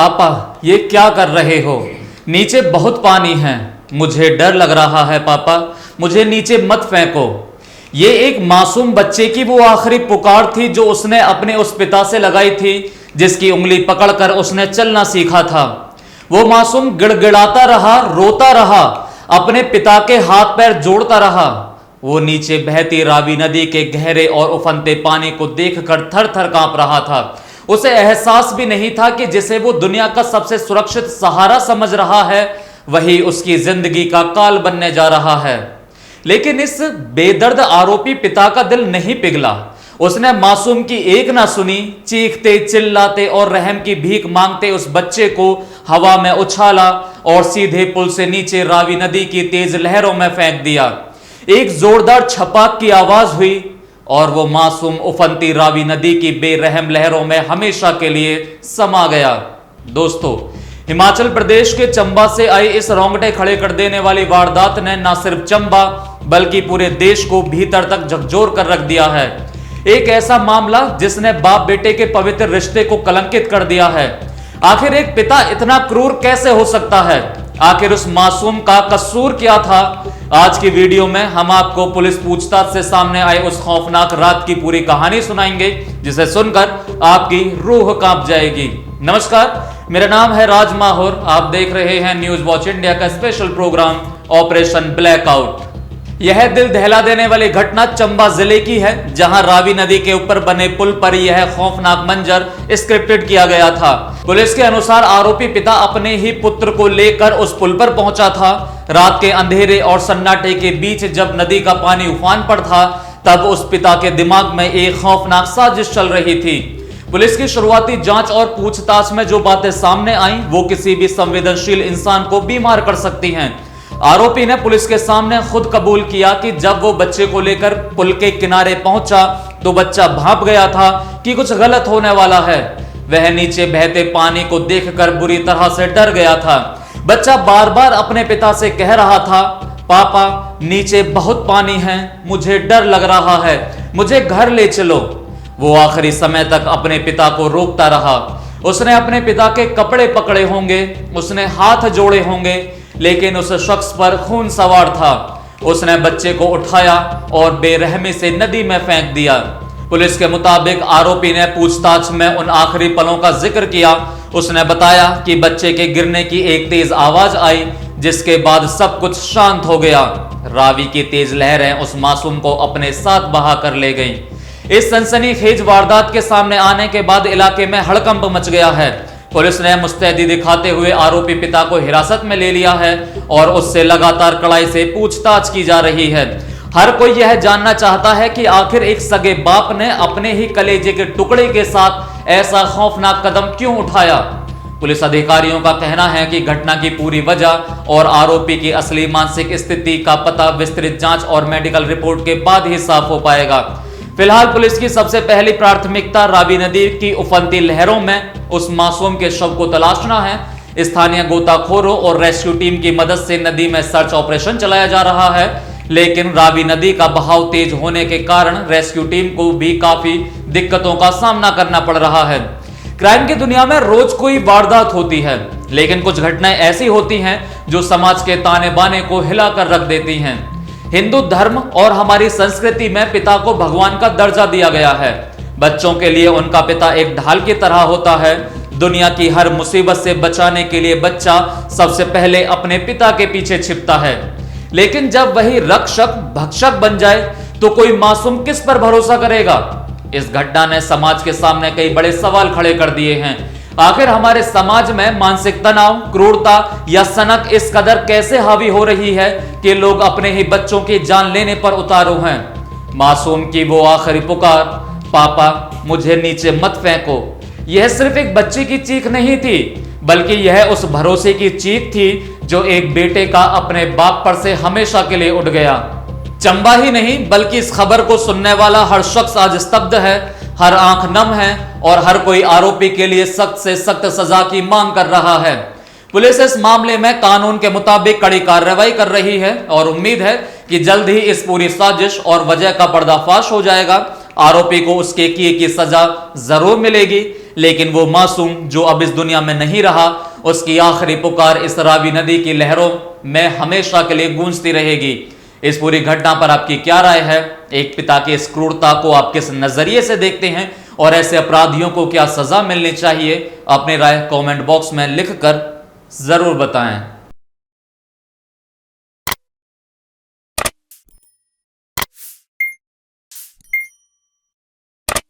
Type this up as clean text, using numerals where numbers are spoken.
पापा ये क्या कर रहे हो? नीचे बहुत पानी है, मुझे डर लग रहा है पापा, मुझे नीचे मत फेंको। ये एक मासूम बच्चे की वो आखिरी पुकार थी जो उसने अपने उस पिता से लगाई थी जिसकी उंगली पकड़कर उसने चलना सीखा था। वो मासूम गिड़गिड़ाता रहा, रोता रहा, अपने पिता के हाथ पैर जोड़ता रहा। वो नीचे बहती रावी नदी के गहरे और उफनते पानी को देखकर थर थर कांप रहा था। उसे एहसास भी नहीं था कि जिसे वो दुनिया का सबसे सुरक्षित सहारा समझ रहा है वही उसकी जिंदगी का काल बनने जा रहा है। लेकिन इस बेदर्द आरोपी पिता का दिल नहीं पिघला। उसने मासूम की एक ना सुनी। चीखते चिल्लाते और रहम की भीख मांगते उस बच्चे को हवा में उछाला और सीधे पुल से नीचे रावी नदी की तेज लहरों में फेंक दिया। एक जोरदार छपाक की आवाज हुई और वो मासूम उफनती रावी नदी की बेरहम लहरों में हमेशा के लिए समा गया। दोस्तों, हिमाचल प्रदेश के चंबा से आई इस रोंगटे खड़े कर देने वाली वारदात ने न सिर्फ चंबा बल्कि पूरे देश को भीतर तक झकझोर कर रख दिया है। एक ऐसा मामला जिसने बाप बेटे के पवित्र रिश्ते को कलंकित कर दिया है। आखिर एक पिता इतना क्रूर कैसे हो सकता है? आखिर उस मासूम का कसूर क्या था? आज की वीडियो में हम आपको पुलिस पूछताछ से सामने आए उस खौफनाक रात की पूरी कहानी सुनाएंगे जिसे सुनकर आपकी रूह कांप जाएगी। नमस्कार, मेरा नाम है राज माहौर। आप देख रहे हैं न्यूज वॉच इंडिया का स्पेशल प्रोग्राम ऑपरेशन ब्लैकआउट। यह दिल दहला देने वाली घटना चंबा जिले की है, जहां रावी नदी के ऊपर बने पुल पर यह खौफनाक मंजर स्क्रिप्टेड किया गया था। पुलिस के अनुसार आरोपी पिता अपने ही पुत्र को लेकर उस पुल पर पहुंचा था। रात के अंधेरे और सन्नाटे के बीच जब नदी का पानी उफान पर था तब उस पिता के दिमाग में एक खौफनाक साजिश चल रही थी। पुलिस की शुरुआती जांच और पूछताछ में जो बातें सामने आई वो किसी भी संवेदनशील इंसान को बीमार कर सकती हैं। आरोपी ने पुलिस के सामने खुद कबूल किया कि जब वो बच्चे को लेकर पुल के किनारे पहुंचा तो बच्चा भांप गया था कि कुछ गलत होने वाला है। वह नीचे बहते पानी को देखकर बुरी तरह से डर गया था। बच्चा बार बार अपने पिता से कह रहा था, पापा नीचे बहुत पानी है, मुझे डर लग रहा है, मुझे घर ले चलो। वो आखिरी समय तक अपने पिता को रोकता रहा। उसने अपने पिता के कपड़े पकड़े होंगे, उसने हाथ जोड़े होंगे, लेकिन उस शख्स पर खून सवार था। उसने बच्चे को उठाया और बेरहमी से नदी में फेंक दिया। पुलिस के मुताबिक आरोपी ने पूछताछ में उन आखिरी पलों का जिक्र किया। उसने बताया कि बच्चे के गिरने की एक तेज आवाज आई जिसके बाद सब कुछ शांत हो गया। रावी की तेज लहरें उस मासूम को अपने साथ बहा कर ले गईं। इस सनसनीखेज वारदात के सामने आने के बाद इलाके में हड़कंप मच गया है। पुलिस ने मुस्तैदी दिखाते हुए आरोपी पिता को हिरासत में ले लिया है और उससे लगातार कड़ाई से पूछताछ की जा रही है। हर कोई यह जानना चाहता है कि आखिर एक सगे बाप ने अपने ही कलेजे के टुकड़े के साथ ऐसा खौफनाक कदम क्यों उठाया। पुलिस अधिकारियों का कहना है कि घटना की पूरी वजह और आरोपी की असली मानसिक स्थिति का पता विस्तृत जांच और मेडिकल रिपोर्ट के बाद ही साफ हो पाएगा। फिलहाल पुलिस की सबसे पहली प्राथमिकता रावी नदी की उफनती लहरों में उस मासूम के शव को तलाशना है। स्थानीय गोताखोरों और रेस्क्यू टीम की मदद से नदी में सर्च ऑपरेशन चलाया जा रहा है, लेकिन रावी नदी का बहाव तेज होने के कारण रेस्क्यू टीम को भी काफी दिक्कतों का सामना करना पड़ रहा है। क्राइम की दुनिया में रोज कोई वारदात होती है, लेकिन कुछ घटनाएं ऐसी होती हैं जो समाज के ताने बाने को हिलाकर रख देती हैं। हिंदू धर्म और हमारी संस्कृति में पिता को भगवान का दर्जा दिया गया है। बच्चों के लिए उनका पिता एक ढाल की तरह होता है। दुनिया की हर मुसीबत से बचाने के लिए बच्चा सबसे पहले अपने पिता के पीछे छिपता है। लेकिन जब वही रक्षक भक्षक बन जाए तो कोई मासूम किस पर भरोसा करेगा? इस घटना ने समाज के सामने कई बड़े सवाल खड़े कर दिए हैं। आखिर हमारे समाज में मानसिक तनाव, क्रूरता या सनक इस कदर कैसे हावी हो रही है कि लोग अपने ही बच्चों की जान लेने पर उतारू हैं। मासूम की वो आखिरी पुकार, पापा मुझे नीचे मत फेंको, यह सिर्फ एक बच्चे की चीख नहीं थी, बल्कि यह उस भरोसे की चीख थी जो एक बेटे का अपने बाप पर से हमेशा के लिए उठ गया। चंबा ही नहीं बल्कि इस खबर को सुनने वाला हर शख्स आज स्तब्ध है, हर आंख नम है और हर कोई आरोपी के लिए सख्त से सख्त सजा की मांग कर रहा है। पुलिस इस मामले में कानून के मुताबिक कड़ी कार्रवाई कर रही है और उम्मीद है कि जल्द ही इस पूरी साजिश और वजह का पर्दाफाश हो जाएगा। आरोपी को उसके किए की सजा जरूर मिलेगी, लेकिन वो मासूम जो अब इस दुनिया में नहीं रहा, उसकी आखिरी पुकार इस रावी नदी की लहरों में हमेशा के लिए गूंजती रहेगी। इस पूरी घटना पर आपकी क्या राय है? एक पिता की इस क्रूरता को आप किस नजरिए से देखते हैं और ऐसे अपराधियों को क्या सजा मिलनी चाहिए? अपनी राय कमेंट बॉक्स में लिखकर जरूर बताएं।